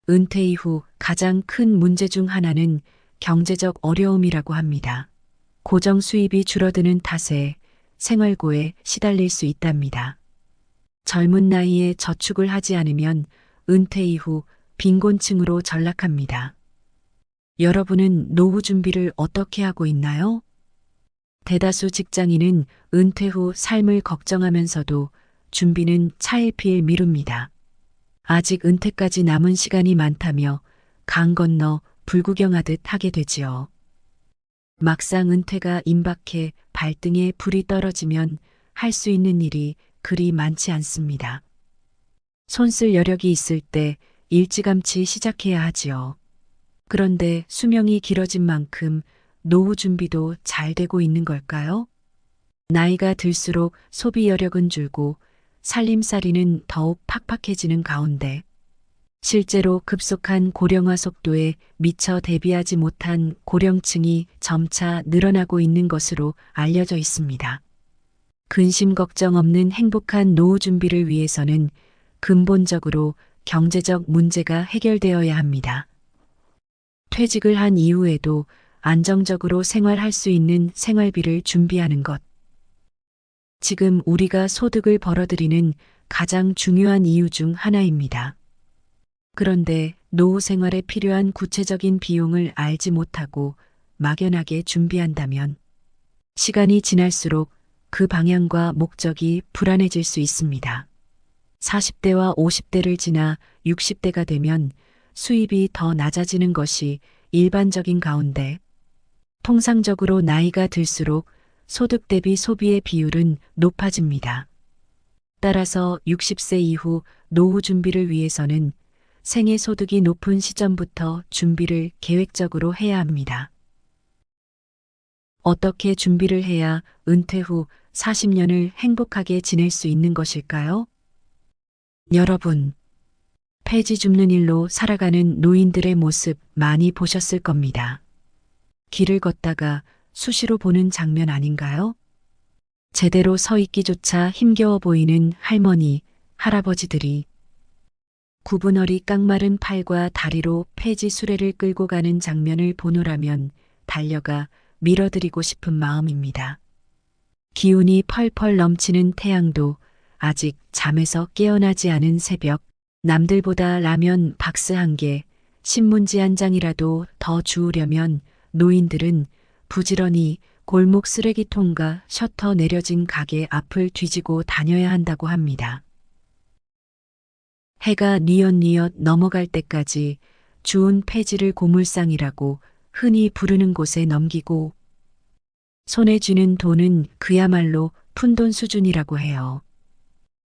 은퇴 이후 가장 큰 문제 중 하나는 경제적 어려움이라고 합니다. 고정 수입이 줄어드는 탓에 생활고에 시달릴 수 있답니다. 젊은 나이에 저축을 하지 않으면 은퇴 이후 빈곤층으로 전락합니다. 여러분은 노후 준비를 어떻게 하고 있나요? 대다수 직장인은 은퇴 후 삶을 걱정하면서도 준비는 차일피일 미룹니다. 아직 은퇴까지 남은 시간이 많다며 강 건너 불구경하듯 하게 되지요. 막상 은퇴가 임박해 발등에 불이 떨어지면 할 수 있는 일이 그리 많지 않습니다. 손쓸 여력이 있을 때 일찌감치 시작해야 하지요. 그런데 수명이 길어진 만큼 노후 준비도 잘 되고 있는 걸까요? 나이가 들수록 소비 여력은 줄고 살림살이는 더욱 팍팍해지는 가운데 실제로 급속한 고령화 속도에 미처 대비하지 못한 고령층이 점차 늘어나고 있는 것으로 알려져 있습니다. 근심 걱정 없는 행복한 노후 준비를 위해서는 근본적으로 경제적 문제가 해결되어야 합니다. 퇴직을 한 이후에도 안정적으로 생활할 수 있는 생활비를 준비하는 것. 지금 우리가 소득을 벌어들이는 가장 중요한 이유 중 하나입니다. 그런데 노후 생활에 필요한 구체적인 비용을 알지 못하고 막연하게 준비한다면 시간이 지날수록 그 방향과 목적이 불안해질 수 있습니다. 40대와 50대를 지나 60대가 되면 수입이 더 낮아지는 것이 일반적인 가운데 통상적으로 나이가 들수록 소득 대비 소비의 비율은 높아집니다. 따라서 60세 이후 노후 준비를 위해서는 생애 소득이 높은 시점부터 준비를 계획적으로 해야 합니다. 어떻게 준비를 해야 은퇴 후 40년을 행복하게 지낼 수 있는 것일까요? 여러분, 폐지 줍는 일로 살아가는 노인들의 모습 많이 보셨을 겁니다. 길을 걷다가 수시로 보는 장면 아닌가요? 제대로 서 있기조차 힘겨워 보이는 할머니, 할아버지들이 구분어리 깡마른 팔과 다리로 폐지 수레를 끌고 가는 장면을 보노라면 달려가 밀어드리고 싶은 마음입니다. 기운이 펄펄 넘치는 태양도 아직 잠에서 깨어나지 않은 새벽, 남들보다 라면 박스 한 개, 신문지 한 장이라도 더 주우려면 노인들은 부지런히 골목 쓰레기통과 셔터 내려진 가게 앞을 뒤지고 다녀야 한다고 합니다. 해가 뉘엿뉘엿 넘어갈 때까지 주운 폐지를 고물상이라고 흔히 부르는 곳에 넘기고 손에 쥐는 돈은 그야말로 푼돈 수준이라고 해요.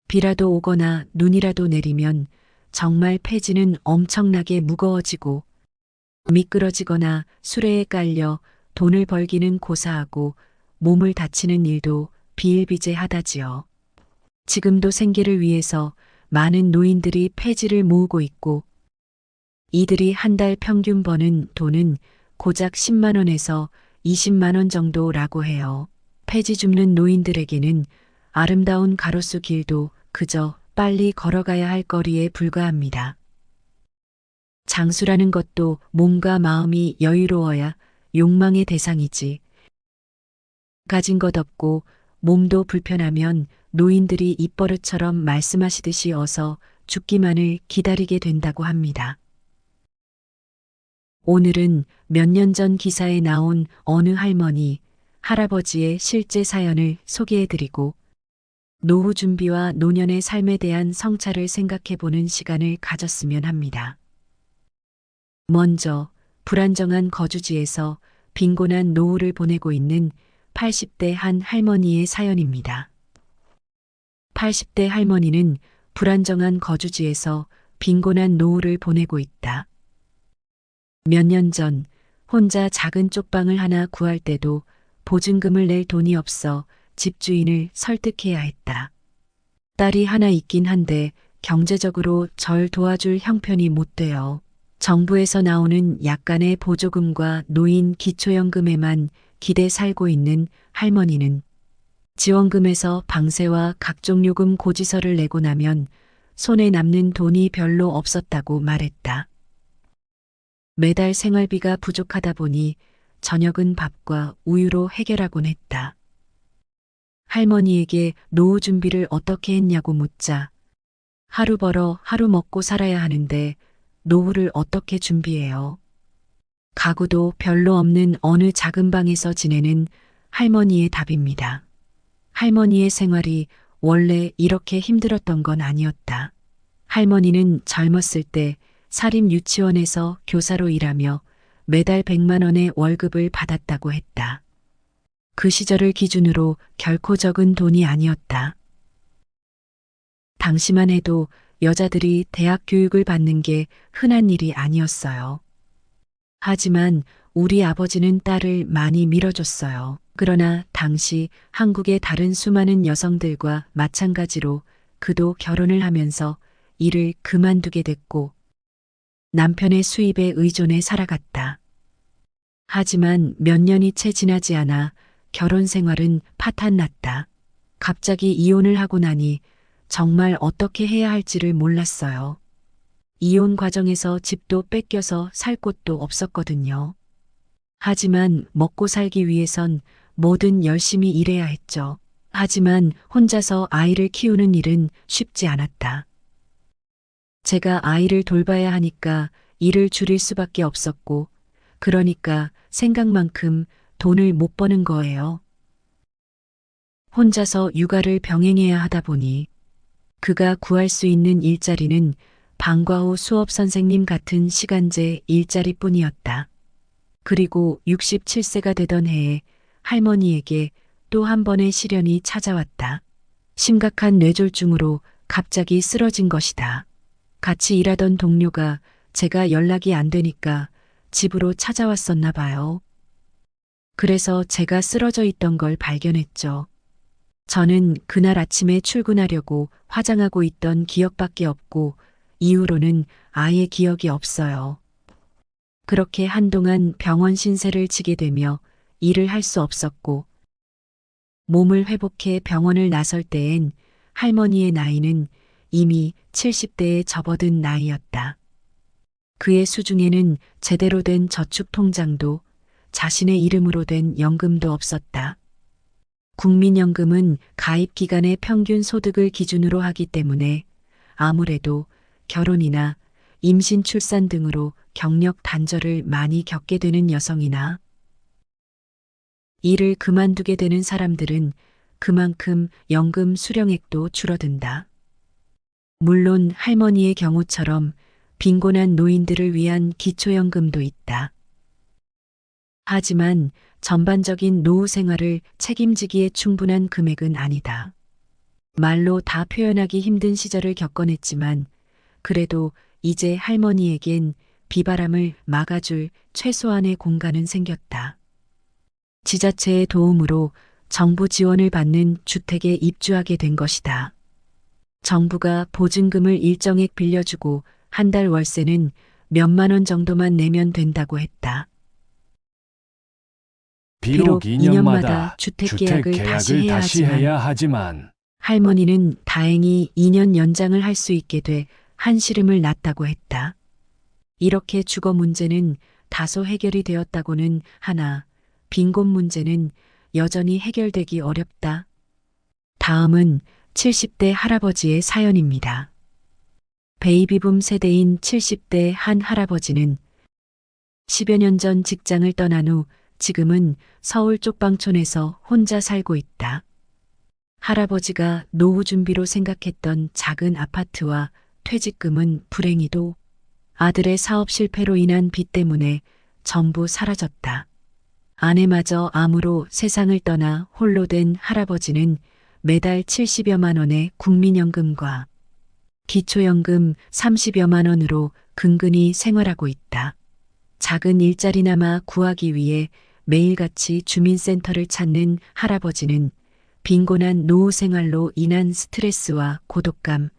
비라도 오거나 눈이라도 내리면 정말 폐지는 엄청나게 무거워지고 미끄러지거나 수레에 깔려 돈을 벌기는 고사하고 몸을 다치는 일도 비일비재하다지요. 지금도 생계를 위해서 많은 노인들이 폐지를 모으고 있고 이들이 한 달 평균 버는 돈은 고작 10만 원에서 20만 원 정도라고 해요. 폐지 줍는 노인들에게는 아름다운 가로수 길도 그저 빨리 걸어가야 할 거리에 불과합니다. 장수라는 것도 몸과 마음이 여유로워야 욕망의 대상이지. 가진 것 없고 몸도 불편하면 노인들이 입버릇처럼 말씀하시듯이 어서 죽기만을 기다리게 된다고 합니다. 오늘은 몇 년 전 기사에 나온 어느 할머니, 할아버지의 실제 사연을 소개해드리고 노후 준비와 노년의 삶에 대한 성찰을 생각해보는 시간을 가졌으면 합니다. 먼저 불안정한 거주지에서 빈곤한 노후를 보내고 있는 80대 한 할머니의 사연입니다. 80대 할머니는 불안정한 거주지에서 빈곤한 노후를 보내고 있다. 몇 년 전 혼자 작은 쪽방을 하나 구할 때도 보증금을 낼 돈이 없어 집주인을 설득해야 했다. 딸이 하나 있긴 한데 경제적으로 절 도와줄 형편이 못 돼요. 정부에서 나오는 약간의 보조금과 노인 기초연금에만 기대 살고 있는 할머니는 지원금에서 방세와 각종 요금 고지서를 내고 나면 손에 남는 돈이 별로 없었다고 말했다. 매달 생활비가 부족하다 보니 저녁은 밥과 우유로 해결하곤 했다. 할머니에게 노후 준비를 어떻게 했냐고 묻자 하루 벌어 하루 먹고 살아야 하는데 노후를 어떻게 준비해요? 가구도 별로 없는 어느 작은 방에서 지내는 할머니의 답입니다. 할머니의 생활이 원래 이렇게 힘들었던 건 아니었다. 할머니는 젊었을 때 사립 유치원에서 교사로 일하며 매달 100만 원의 월급을 받았다고 했다. 그 시절을 기준으로 결코 적은 돈이 아니었다. 당시만 해도 여자들이 대학 교육을 받는 게 흔한 일이 아니었어요. 하지만 우리 아버지는 딸을 많이 밀어줬어요. 그러나 당시 한국의 다른 수많은 여성들과 마찬가지로 그도 결혼을 하면서 일을 그만두게 됐고 남편의 수입에 의존해 살아갔다. 하지만 몇 년이 채 지나지 않아 결혼 생활은 파탄났다. 갑자기 이혼을 하고 나니 정말 어떻게 해야 할지를 몰랐어요. 이혼 과정에서 집도 뺏겨서 살 곳도 없었거든요. 하지만 먹고 살기 위해선 뭐든 열심히 일해야 했죠. 하지만 혼자서 아이를 키우는 일은 쉽지 않았다. 제가 아이를 돌봐야 하니까 일을 줄일 수밖에 없었고, 그러니까 생각만큼 돈을 못 버는 거예요. 혼자서 육아를 병행해야 하다 보니 그가 구할 수 있는 일자리는 방과 후 수업 선생님 같은 시간제 일자리뿐이었다. 그리고 67세가 되던 해에 할머니에게 또 한 번의 시련이 찾아왔다. 심각한 뇌졸중으로 갑자기 쓰러진 것이다. 같이 일하던 동료가 제가 연락이 안 되니까 집으로 찾아왔었나 봐요. 그래서 제가 쓰러져 있던 걸 발견했죠. 저는 그날 아침에 출근하려고 화장하고 있던 기억밖에 없고 이후로는 아예 기억이 없어요. 그렇게 한동안 병원 신세를 지게 되며 일을 할 수 없었고 몸을 회복해 병원을 나설 때엔 할머니의 나이는 이미 70대에 접어든 나이였다. 그의 수중에는 제대로 된 저축통장도 자신의 이름으로 된 연금도 없었다. 국민연금은 가입 기간의 평균 소득을 기준으로 하기 때문에 아무래도 결혼이나 임신 출산 등으로 경력 단절을 많이 겪게 되는 여성이나 일을 그만두게 되는 사람들은 그만큼 연금 수령액도 줄어든다. 물론 할머니의 경우처럼 빈곤한 노인들을 위한 기초연금도 있다. 하지만 전반적인 노후 생활을 책임지기에 충분한 금액은 아니다. 말로 다 표현하기 힘든 시절을 겪어냈지만 그래도 이제 할머니에겐 비바람을 막아줄 최소한의 공간은 생겼다. 지자체의 도움으로 정부 지원을 받는 주택에 입주하게 된 것이다. 정부가 보증금을 일정액 빌려주고 한 달 월세는 몇만 원 정도만 내면 된다고 했다. 비록 2년마다 주택 주택 계약을 계약을 다시 해야 하지만 할머니는 다행히 2년 연장을 할 수 있게 돼 한시름을 놨다고 했다. 이렇게 주거 문제는 다소 해결이 되었다고는 하나 빈곤 문제는 여전히 해결되기 어렵다. 다음은 70대 할아버지의 사연입니다. 베이비붐 세대인 70대 한 할아버지는 10여 년 전 직장을 떠난 후 지금은 서울 쪽방촌에서 혼자 살고 있다. 할아버지가 노후 준비로 생각했던 작은 아파트와 퇴직금은 불행히도 아들의 사업 실패로 인한 빚 때문에 전부 사라졌다. 아내마저 암으로 세상을 떠나 홀로 된 할아버지는 매달 70여만 원의 국민연금과 기초연금 30여만 원으로 근근히 생활하고 있다. 작은 일자리나마 구하기 위해 매일같이 주민센터를 찾는 할아버지는 빈곤한 노후 생활로 인한 스트레스와 고독감,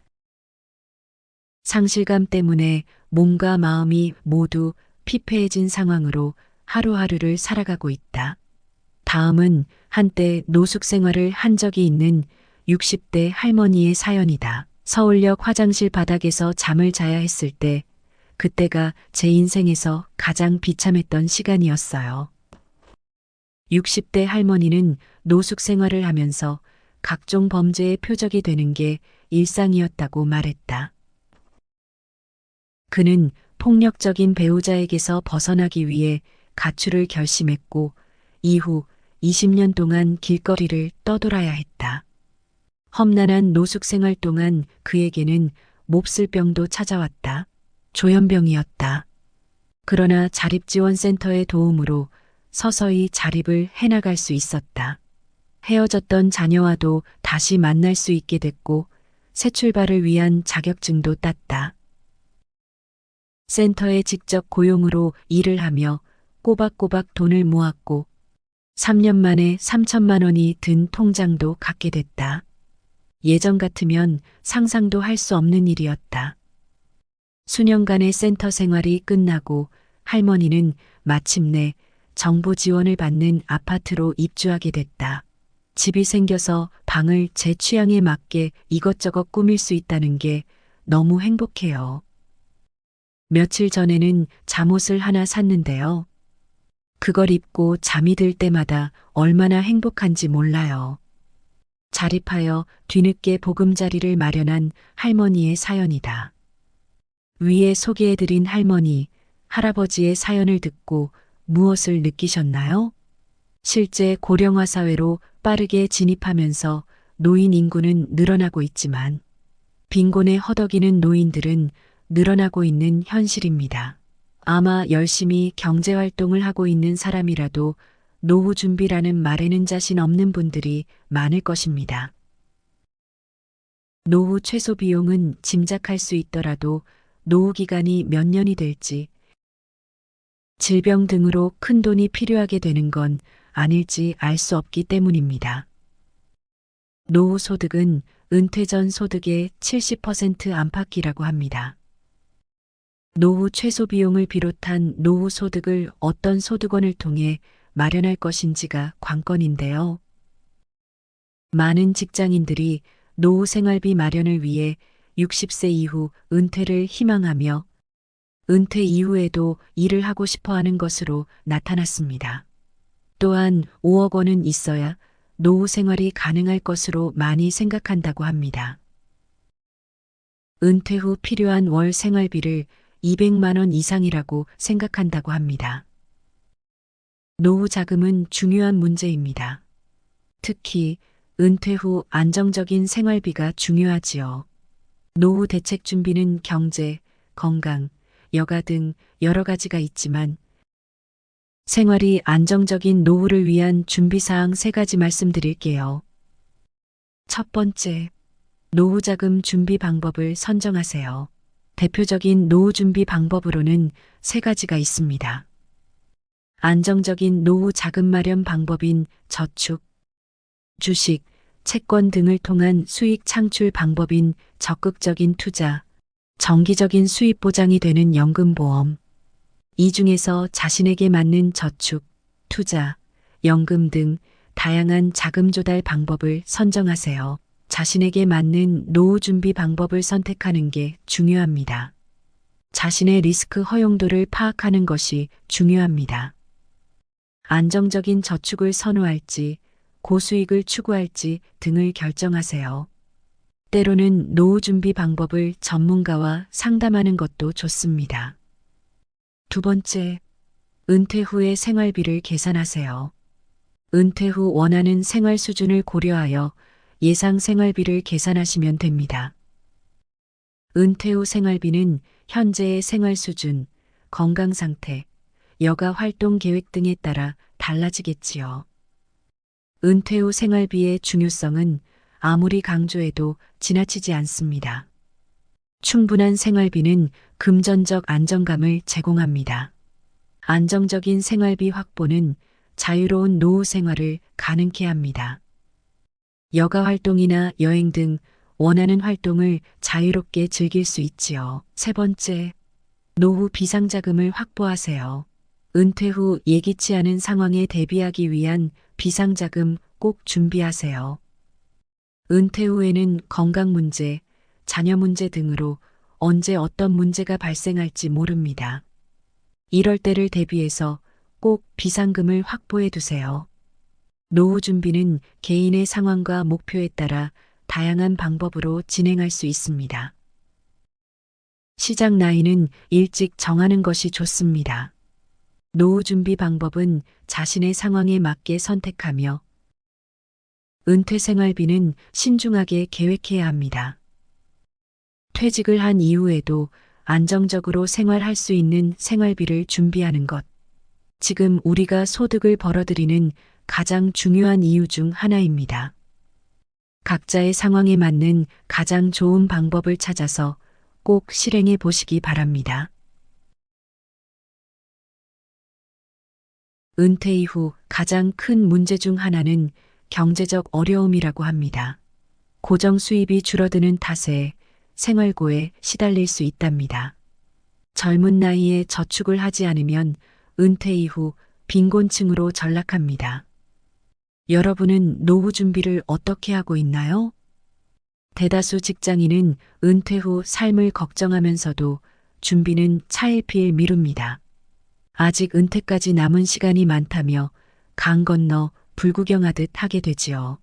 상실감 때문에 몸과 마음이 모두 피폐해진 상황으로 하루하루를 살아가고 있다. 다음은 한때 노숙 생활을 한 적이 있는 60대 할머니의 사연이다. 서울역 화장실 바닥에서 잠을 자야 했을 때 그때가 제 인생에서 가장 비참했던 시간이었어요. 60대 할머니는 노숙 생활을 하면서 각종 범죄의 표적이 되는 게 일상이었다고 말했다. 그는 폭력적인 배우자에게서 벗어나기 위해 가출을 결심했고 이후 20년 동안 길거리를 떠돌아야 했다. 험난한 노숙 생활 동안 그에게는 몹쓸 병도 찾아왔다. 조현병이었다. 그러나 자립지원센터의 도움으로 서서히 자립을 해나갈 수 있었다. 헤어졌던 자녀와도 다시 만날 수 있게 됐고 새 출발을 위한 자격증도 땄다. 센터에 직접 고용으로 일을 하며 꼬박꼬박 돈을 모았고 3년 만에 3천만 원이 든 통장도 갖게 됐다. 예전 같으면 상상도 할 수 없는 일이었다. 수년간의 센터 생활이 끝나고 할머니는 마침내 정부 지원을 받는 아파트로 입주하게 됐다. 집이 생겨서 방을 제 취향에 맞게 이것저것 꾸밀 수 있다는 게 너무 행복해요. 며칠 전에는 잠옷을 하나 샀는데요. 그걸 입고 잠이 들 때마다 얼마나 행복한지 몰라요. 자립하여 뒤늦게 보금자리를 마련한 할머니의 사연이다. 위에 소개해드린 할머니, 할아버지의 사연을 듣고 무엇을 느끼셨나요? 실제 고령화 사회로 빠르게 진입하면서 노인 인구는 늘어나고 있지만 빈곤에 허덕이는 노인들은 늘어나고 있는 현실입니다. 아마 열심히 경제활동을 하고 있는 사람이라도 노후 준비라는 말에는 자신 없는 분들이 많을 것입니다. 노후 최소 비용은 짐작할 수 있더라도 노후 기간이 몇 년이 될지, 질병 등으로 큰 돈이 필요하게 되는 건 아닐지 알 수 없기 때문입니다. 노후 소득은 은퇴 전 소득의 70% 안팎이라고 합니다. 노후 최소 비용을 비롯한 노후 소득을 어떤 소득원을 통해 마련할 것인지가 관건인데요. 많은 직장인들이 노후 생활비 마련을 위해 60세 이후 은퇴를 희망하며 은퇴 이후에도 일을 하고 싶어 하는 것으로 나타났습니다. 또한 5억 원은 있어야 노후 생활이 가능할 것으로 많이 생각한다고 합니다. 은퇴 후 필요한 월 생활비를 200만 원 이상이라고 생각한다고 합니다. 노후 자금은 중요한 문제입니다. 특히 은퇴 후 안정적인 생활비가 중요하지요. 노후 대책 준비는 경제, 건강, 여가 등 여러 가지가 있지만 생활이 안정적인 노후를 위한 준비사항 3가지 말씀드릴게요. 첫 번째, 노후 자금 준비 방법을 선정하세요. 대표적인 노후 준비 방법으로는 3가지가 있습니다. 안정적인 노후 자금 마련 방법인 저축, 주식, 채권 등을 통한 수익 창출 방법인 적극적인 투자, 정기적인 수입 보장이 되는 연금보험. 이 중에서 자신에게 맞는 저축, 투자, 연금 등 다양한 자금 조달 방법을 선정하세요. 자신에게 맞는 노후 준비 방법을 선택하는 게 중요합니다. 자신의 리스크 허용도를 파악하는 것이 중요합니다. 안정적인 저축을 선호할지, 고수익을 추구할지 등을 결정하세요. 때로는 노후 준비 방법을 전문가와 상담하는 것도 좋습니다. 두 번째, 은퇴 후의 생활비를 계산하세요. 은퇴 후 원하는 생활 수준을 고려하여 예상 생활비를 계산하시면 됩니다. 은퇴 후 생활비는 현재의 생활 수준, 건강 상태, 여가 활동 계획 등에 따라 달라지겠지요. 은퇴 후 생활비의 중요성은 아무리 강조해도 지나치지 않습니다. 충분한 생활비는 금전적 안정감을 제공합니다. 안정적인 생활비 확보는 자유로운 노후 생활을 가능케 합니다. 여가 활동이나 여행 등 원하는 활동을 자유롭게 즐길 수 있지요. 세 번째, 노후 비상자금을 확보하세요. 은퇴 후 예기치 않은 상황에 대비하기 위한 비상자금 꼭 준비하세요. 은퇴 후에는 건강 문제, 자녀 문제 등으로 언제 어떤 문제가 발생할지 모릅니다. 이럴 때를 대비해서 꼭 비상금을 확보해 두세요. 노후 준비는 개인의 상황과 목표에 따라 다양한 방법으로 진행할 수 있습니다. 시작 나이는 일찍 정하는 것이 좋습니다. 노후 준비 방법은 자신의 상황에 맞게 선택하며 은퇴 생활비는 신중하게 계획해야 합니다. 퇴직을 한 이후에도 안정적으로 생활할 수 있는 생활비를 준비하는 것. 지금 우리가 소득을 벌어들이는 가장 중요한 이유 중 하나입니다. 각자의 상황에 맞는 가장 좋은 방법을 찾아서 꼭 실행해 보시기 바랍니다. 은퇴 이후 가장 큰 문제 중 하나는 경제적 어려움이라고 합니다. 고정 수입이 줄어드는 탓에 생활고에 시달릴 수 있답니다. 젊은 나이에 저축을 하지 않으면 은퇴 이후 빈곤층으로 전락합니다. 여러분은 노후 준비를 어떻게 하고 있나요? 대다수 직장인은 은퇴 후 삶을 걱정하면서도 준비는 차일피일 미룹니다. 아직 은퇴까지 남은 시간이 많다며 강 건너 불구경하듯 하게 되지요.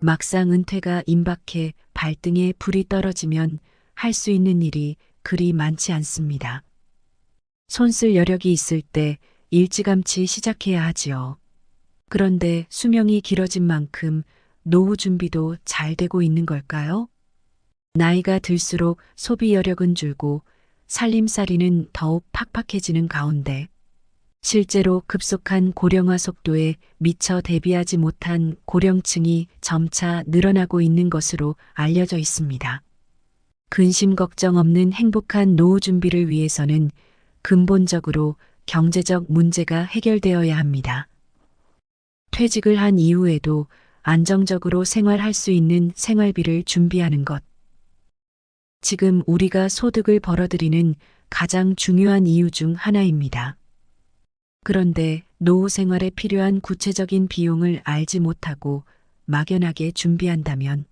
막상 은퇴가 임박해 발등에 불이 떨어지면 할 수 있는 일이 그리 많지 않습니다. 손쓸 여력이 있을 때 일찌감치 시작해야 하지요. 그런데 수명이 길어진 만큼 노후 준비도 잘 되고 있는 걸까요? 나이가 들수록 소비 여력은 줄고 살림살이는 더욱 팍팍해지는 가운데 실제로 급속한 고령화 속도에 미처 대비하지 못한 고령층이 점차 늘어나고 있는 것으로 알려져 있습니다. 근심 걱정 없는 행복한 노후 준비를 위해서는 근본적으로 경제적 문제가 해결되어야 합니다. 퇴직을 한 이후에도 안정적으로 생활할 수 있는 생활비를 준비하는 것. 지금 우리가 소득을 벌어들이는 가장 중요한 이유 중 하나입니다. 그런데 노후 생활에 필요한 구체적인 비용을 알지 못하고 막연하게 준비한다면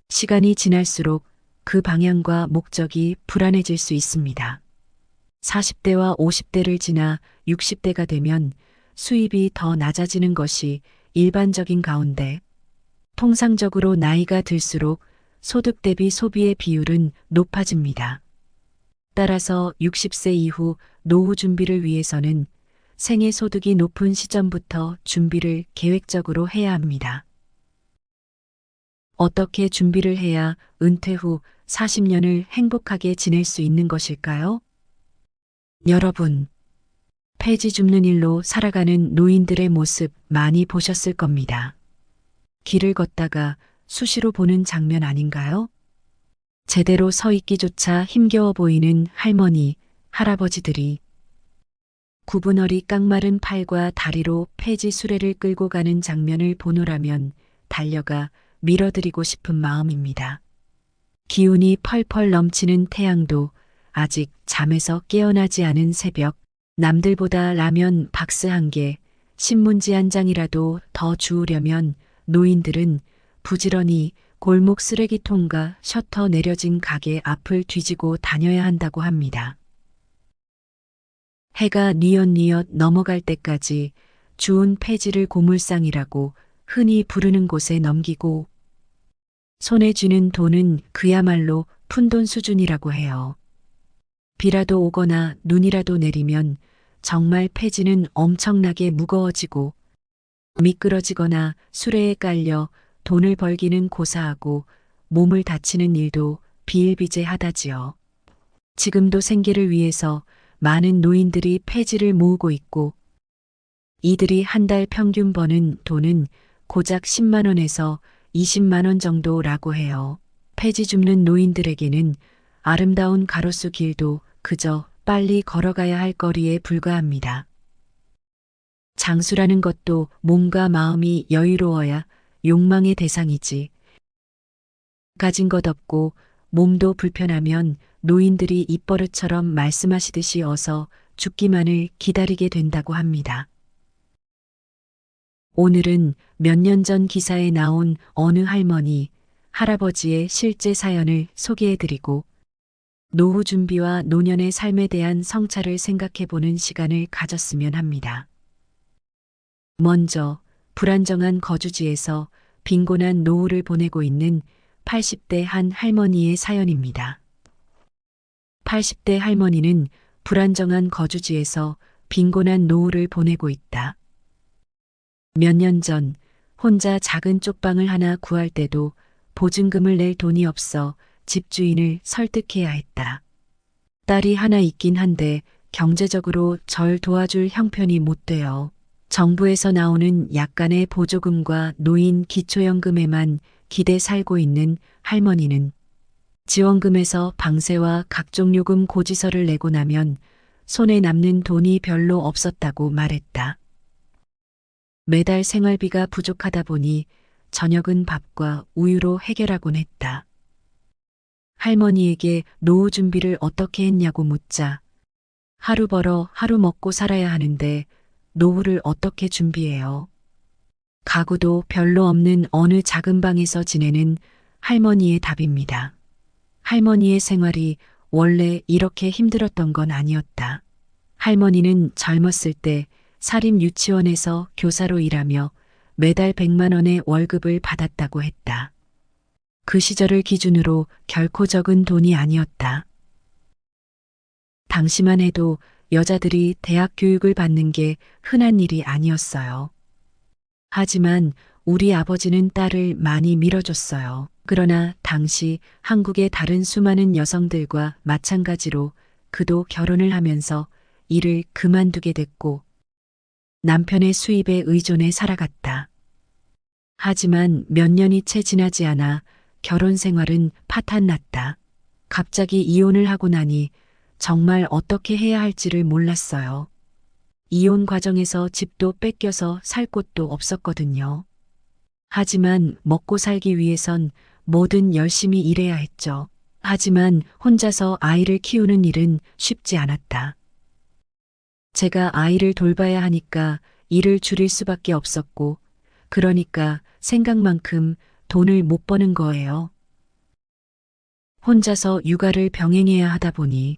시간이 지날수록 그 방향과 목적이 불안해질 수 있습니다. 40대와 50대를 지나 60대가 되면 수입이 더 낮아지는 것이 일반적인 가운데 통상적으로 나이가 들수록 소득 대비 소비의 비율은 높아집니다. 따라서 60세 이후 노후 준비를 위해서는 생애 소득이 높은 시점부터 준비를 계획적으로 해야 합니다. 어떻게 준비를 해야 은퇴 후 40년을 행복하게 지낼 수 있는 것일까요? 여러분, 폐지 줍는 일로 살아가는 노인들의 모습 많이 보셨을 겁니다. 길을 걷다가 수시로 보는 장면 아닌가요? 제대로 서 있기조차 힘겨워 보이는 할머니, 할아버지들이 구분허리 깡마른 팔과 다리로 폐지 수레를 끌고 가는 장면을 보노라면 달려가 밀어드리고 싶은 마음입니다. 기운이 펄펄 넘치는 태양도 아직 잠에서 깨어나지 않은 새벽, 남들보다 라면 박스 한 개, 신문지 한 장이라도 더 주우려면 노인들은 부지런히 골목 쓰레기통과 셔터 내려진 가게 앞을 뒤지고 다녀야 한다고 합니다. 해가 뉘엿뉘엿 넘어갈 때까지 주운 폐지를 고물상이라고 흔히 부르는 곳에 넘기고 손에 쥐는 돈은 그야말로 푼돈 수준이라고 해요. 비라도 오거나 눈이라도 내리면 정말 폐지는 엄청나게 무거워지고 미끄러지거나 수레에 깔려 돈을 벌기는 고사하고 몸을 다치는 일도 비일비재하다지요. 지금도 생계를 위해서 많은 노인들이 폐지를 모으고 있고 이들이 한 달 평균 버는 돈은 고작 10만 원에서 20만 원 정도라고 해요. 폐지 줍는 노인들에게는 아름다운 가로수 길도 그저 빨리 걸어가야 할 거리에 불과합니다. 장수라는 것도 몸과 마음이 여유로워야 욕망의 대상이지. 가진 것 없고 몸도 불편하면 노인들이 입버릇처럼 말씀하시듯이 어서 죽기만을 기다리게 된다고 합니다. 오늘은 몇 년 전 기사에 나온 어느 할머니, 할아버지의 실제 사연을 소개해드리고 노후 준비와 노년의 삶에 대한 성찰을 생각해보는 시간을 가졌으면 합니다. 먼저 불안정한 거주지에서 빈곤한 노후를 보내고 있는 80대 한 할머니의 사연입니다. 80대 할머니는 불안정한 거주지에서 빈곤한 노후를 보내고 있다. 몇 년 전 혼자 작은 쪽방을 하나 구할 때도 보증금을 낼 돈이 없어 집주인을 설득해야 했다. 딸이 하나 있긴 한데 경제적으로 절 도와줄 형편이 못 돼요. 정부에서 나오는 약간의 보조금과 노인 기초연금에만 기대 살고 있는 할머니는 지원금에서 방세와 각종 요금 고지서를 내고 나면 손에 남는 돈이 별로 없었다고 말했다. 매달 생활비가 부족하다 보니 저녁은 밥과 우유로 해결하곤 했다. 할머니에게 노후 준비를 어떻게 했냐고 묻자 하루 벌어 하루 먹고 살아야 하는데 노후를 어떻게 준비해요? 가구도 별로 없는 어느 작은 방에서 지내는 할머니의 답입니다. 할머니의 생활이 원래 이렇게 힘들었던 건 아니었다. 할머니는 젊었을 때 사립 유치원에서 교사로 일하며 매달 100만 원의 월급을 받았다고 했다. 그 시절을 기준으로 결코 적은 돈이 아니었다. 당시만 해도 여자들이 대학 교육을 받는 게 흔한 일이 아니었어요. 하지만 우리 아버지는 딸을 많이 밀어줬어요. 그러나 당시 한국의 다른 수많은 여성들과 마찬가지로 그도 결혼을 하면서 일을 그만두게 됐고 남편의 수입에 의존해 살아갔다. 하지만 몇 년이 채 지나지 않아 결혼 생활은 파탄났다. 갑자기 이혼을 하고 나니 정말 어떻게 해야 할지를 몰랐어요. 이혼 과정에서 집도 뺏겨서 살 곳도 없었거든요. 하지만 먹고 살기 위해선 뭐든 열심히 일해야 했죠. 하지만 혼자서 아이를 키우는 일은 쉽지 않았다. 제가 아이를 돌봐야 하니까 일을 줄일 수밖에 없었고, 그러니까 생각만큼 돈을 못 버는 거예요. 혼자서 육아를 병행해야 하다 보니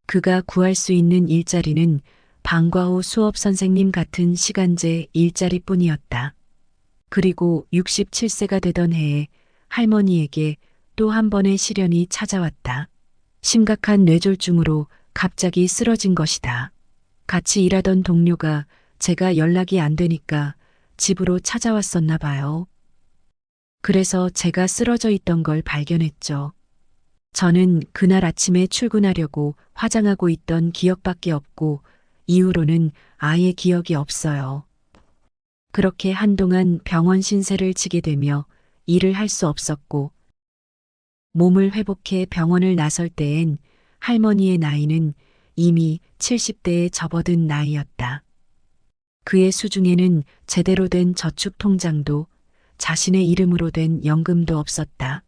그가 구할 수 있는 일자리는 방과 후 수업 선생님 같은 시간제 일자리뿐이었다. 그리고 67세가 되던 해에 할머니에게 또 한 번의 시련이 찾아왔다. 심각한 뇌졸중으로 갑자기 쓰러진 것이다. 같이 일하던 동료가 제가 연락이 안 되니까 집으로 찾아왔었나 봐요. 그래서 제가 쓰러져 있던 걸 발견했죠. 저는 그날 아침에 출근하려고 화장하고 있던 기억밖에 없고 이후로는 아예 기억이 없어요. 그렇게 한동안 병원 신세를 지게 되며 일을 할 수 없었고 몸을 회복해 병원을 나설 때엔 할머니의 나이는 이미 70대에 접어든 나이였다. 그의 수중에는 제대로 된 저축통장도 자신의 이름으로 된 연금도 없었다.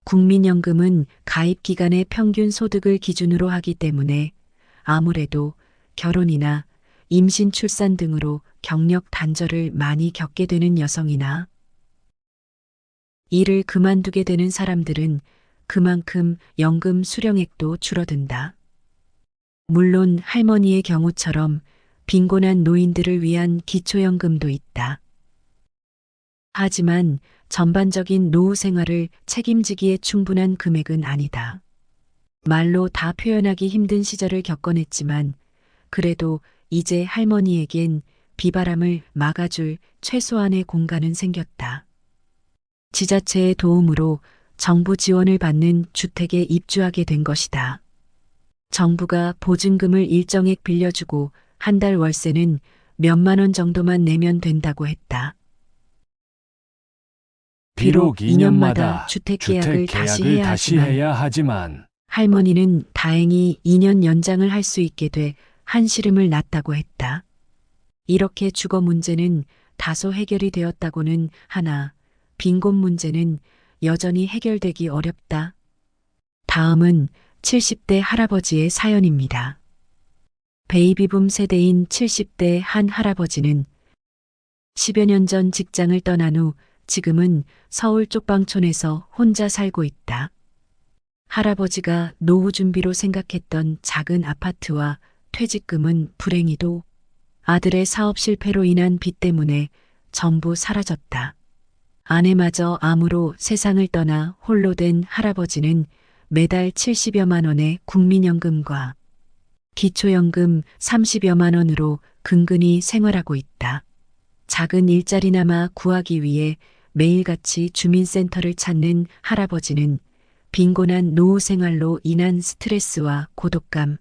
국민연금은 가입 기간의 평균 소득을 기준으로 하기 때문에 아무래도 결혼이나 임신 출산 등으로 경력 단절을 많이 겪게 되는 여성이나 일을 그만두게 되는 사람들은 그만큼 연금 수령액도 줄어든다. 물론 할머니의 경우처럼 빈곤한 노인들을 위한 기초연금도 있다. 하지만 전반적인 노후 생활을 책임지기에 충분한 금액은 아니다. 말로 다 표현하기 힘든 시절을 겪어냈지만 그래도 이제 할머니에겐 비바람을 막아줄 최소한의 공간은 생겼다. 지자체의 도움으로 정부 지원을 받는 주택에 입주하게 된 것이다. 정부가 보증금을 일정액 빌려주고 한 달 월세는 몇만 원 정도만 내면 된다고 했다. 비록 2년마다 주택 주택 계약을 계약을 다시 해야 하지만 할머니는 다행히 2년 연장을 할 수 있게 돼 한시름을 놨다고 했다. 이렇게 주거 문제는 다소 해결이 되었다고는 하나 빈곤 문제는 여전히 해결되기 어렵다. 다음은 70대 할아버지의 사연입니다. 베이비붐 세대인 70대 한 할아버지는 10여 년 전 직장을 떠난 후 지금은 서울 쪽방촌에서 혼자 살고 있다. 할아버지가 노후 준비로 생각했던 작은 아파트와 퇴직금은 불행히도 아들의 사업 실패로 인한 빚 때문에 전부 사라졌다. 아내마저 암으로 세상을 떠나 홀로 된 할아버지는 매달 70여만 원의 국민연금과 기초연금 30여만 원으로 근근히 생활하고 있다. 작은 일자리나마 구하기 위해 매일같이 주민센터를 찾는 할아버지는 빈곤한 노후 생활로 인한 스트레스와 고독감,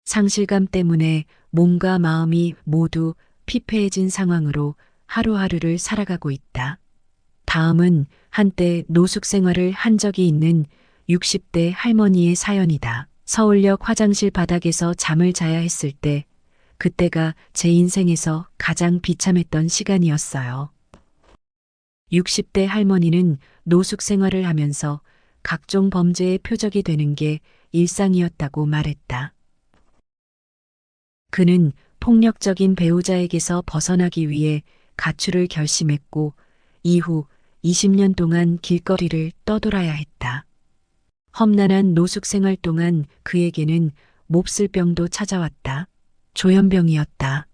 상실감 때문에 몸과 마음이 모두 피폐해진 상황으로 하루하루를 살아가고 있다. 다음은 한때 노숙 생활을 한 적이 있는 60대 할머니의 사연이다. 서울역 화장실 바닥에서 잠을 자야 했을 때, 그때가 제 인생에서 가장 비참했던 시간이었어요. 60대 할머니는 노숙 생활을 하면서 각종 범죄의 표적이 되는 게 일상이었다고 말했다. 그는 폭력적인 배우자에게서 벗어나기 위해 가출을 결심했고 이후 20년 동안 길거리를 떠돌아야 했다. 험난한 노숙 생활 동안 그에게는 몹쓸 병도 찾아왔다. 조현병이었다.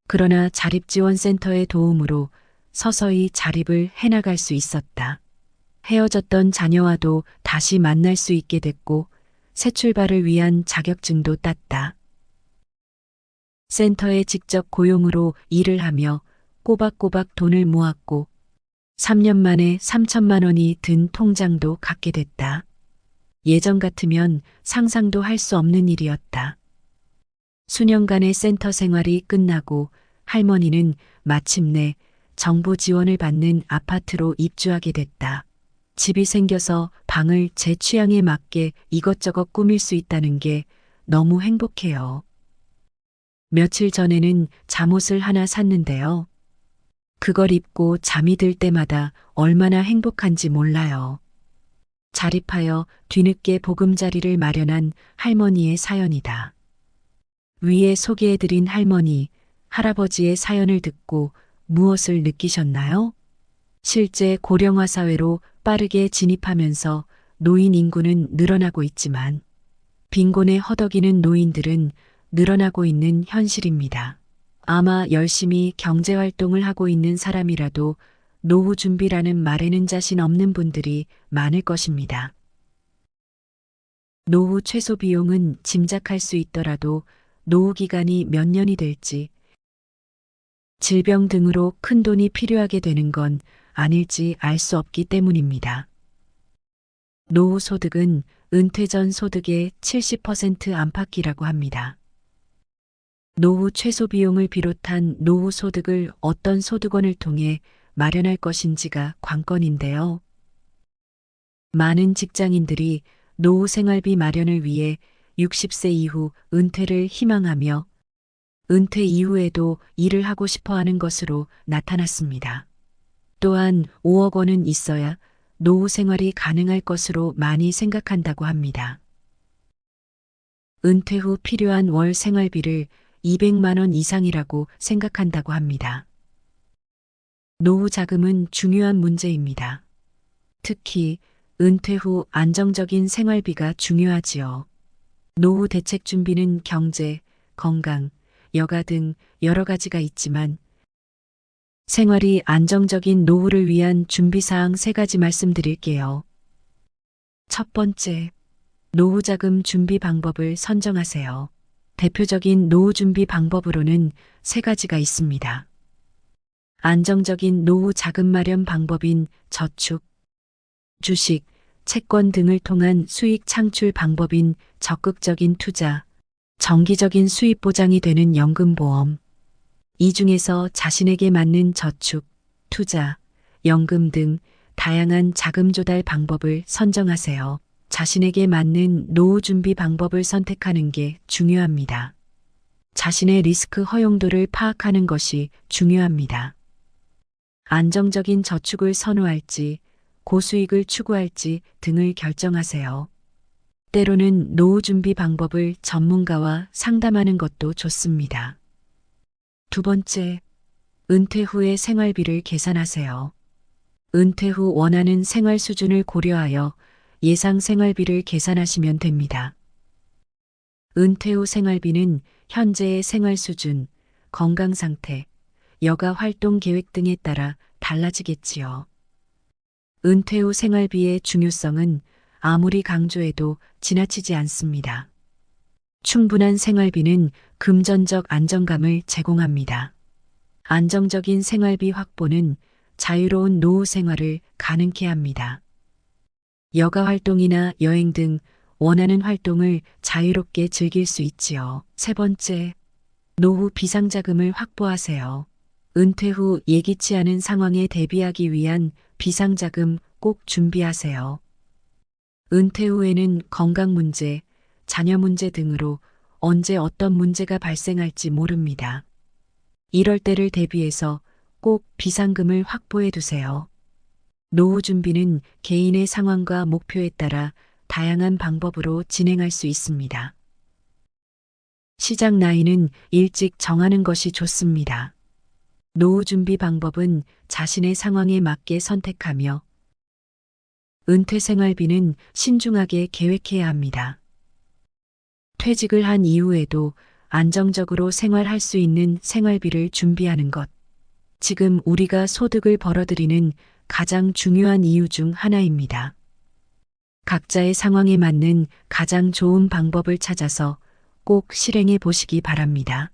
그러나 자립지원센터의 도움으로 서서히 자립을 해나갈 수 있었다. 헤어졌던 자녀와도 다시 만날 수 있게 됐고 새 출발을 위한 자격증도 땄다. 센터에 직접 고용으로 일을 하며 꼬박꼬박 돈을 모았고 3년 만에 3천만 원이 든 통장도 갖게 됐다. 예전 같으면 상상도 할 수 없는 일이었다. 수년간의 센터 생활이 끝나고 할머니는 마침내 정부 지원을 받는 아파트로 입주하게 됐다. 집이 생겨서 방을 제 취향에 맞게 이것저것 꾸밀 수 있다는 게 너무 행복해요. 며칠 전에는 잠옷을 하나 샀는데요. 그걸 입고 잠이 들 때마다 얼마나 행복한지 몰라요. 자립하여 뒤늦게 보금자리를 마련한 할머니의 사연이다. 위에 소개해드린 할머니, 할아버지의 사연을 듣고 무엇을 느끼셨나요? 실제 고령화 사회로 빠르게 진입하면서 노인 인구는 늘어나고 있지만 빈곤에 허덕이는 노인들은 늘어나고 있는 현실입니다. 아마 열심히 경제활동을 하고 있는 사람이라도 노후 준비라는 말에는 자신 없는 분들이 많을 것입니다. 노후 최소 비용은 짐작할 수 있더라도 노후 기간이 몇 년이 될지, 질병 등으로 큰 돈이 필요하게 되는 건 아닐지 알 수 없기 때문입니다. 노후 소득은 은퇴 전 소득의 70% 안팎이라고 합니다. 노후 최소 비용을 비롯한 노후 소득을 어떤 소득원을 통해 마련할 것인지가 관건인데요. 많은 직장인들이 노후 생활비 마련을 위해 60세 이후 은퇴를 희망하며 은퇴 이후에도 일을 하고 싶어 하는 것으로 나타났습니다. 또한 5억 원은 있어야 노후 생활이 가능할 것으로 많이 생각한다고 합니다. 은퇴 후 필요한 월 생활비를 200만 원 이상이라고 생각한다고 합니다. 노후 자금은 중요한 문제입니다. 특히 은퇴 후 안정적인 생활비가 중요하지요. 노후 대책 준비는 경제, 건강, 여가 등 여러 가지가 있지만 생활이 안정적인 노후를 위한 준비사항 3가지 말씀드릴게요. 첫 번째, 노후 자금 준비 방법을 선정하세요. 대표적인 노후 준비 방법으로는 3가지가 있습니다. 안정적인 노후 자금 마련 방법인 저축, 주식, 채권 등을 통한 수익 창출 방법인 적극적인 투자, 정기적인 수입 보장이 되는 연금보험. 이 중에서 자신에게 맞는 저축, 투자, 연금 등 다양한 자금 조달 방법을 선정하세요. 자신에게 맞는 노후 준비 방법을 선택하는 게 중요합니다. 자신의 리스크 허용도를 파악하는 것이 중요합니다. 안정적인 저축을 선호할지, 고수익을 추구할지 등을 결정하세요. 때로는 노후 준비 방법을 전문가와 상담하는 것도 좋습니다. 두 번째, 은퇴 후의 생활비를 계산하세요. 은퇴 후 원하는 생활 수준을 고려하여 예상 생활비를 계산하시면 됩니다. 은퇴 후 생활비는 현재의 생활 수준, 건강 상태, 여가 활동 계획 등에 따라 달라지겠지요. 은퇴 후 생활비의 중요성은 아무리 강조해도 지나치지 않습니다. 충분한 생활비는 금전적 안정감을 제공합니다. 안정적인 생활비 확보는 자유로운 노후 생활을 가능케 합니다. 여가 활동이나 여행 등 원하는 활동을 자유롭게 즐길 수 있지요. 세 번째, 노후 비상자금을 확보하세요. 은퇴 후 예기치 않은 상황에 대비하기 위한 비상자금 꼭 준비하세요. 은퇴 후에는 건강 문제, 자녀 문제 등으로 언제 어떤 문제가 발생할지 모릅니다. 이럴 때를 대비해서 꼭 비상금을 확보해 두세요. 노후 준비는 개인의 상황과 목표에 따라 다양한 방법으로 진행할 수 있습니다. 시작 나이는 일찍 정하는 것이 좋습니다. 노후 준비 방법은 자신의 상황에 맞게 선택하며 은퇴 생활비는 신중하게 계획해야 합니다. 퇴직을 한 이후에도 안정적으로 생활할 수 있는 생활비를 준비하는 것. 지금 우리가 소득을 벌어들이는 가장 중요한 이유 중 하나입니다. 각자의 상황에 맞는 가장 좋은 방법을 찾아서 꼭 실행해 보시기 바랍니다.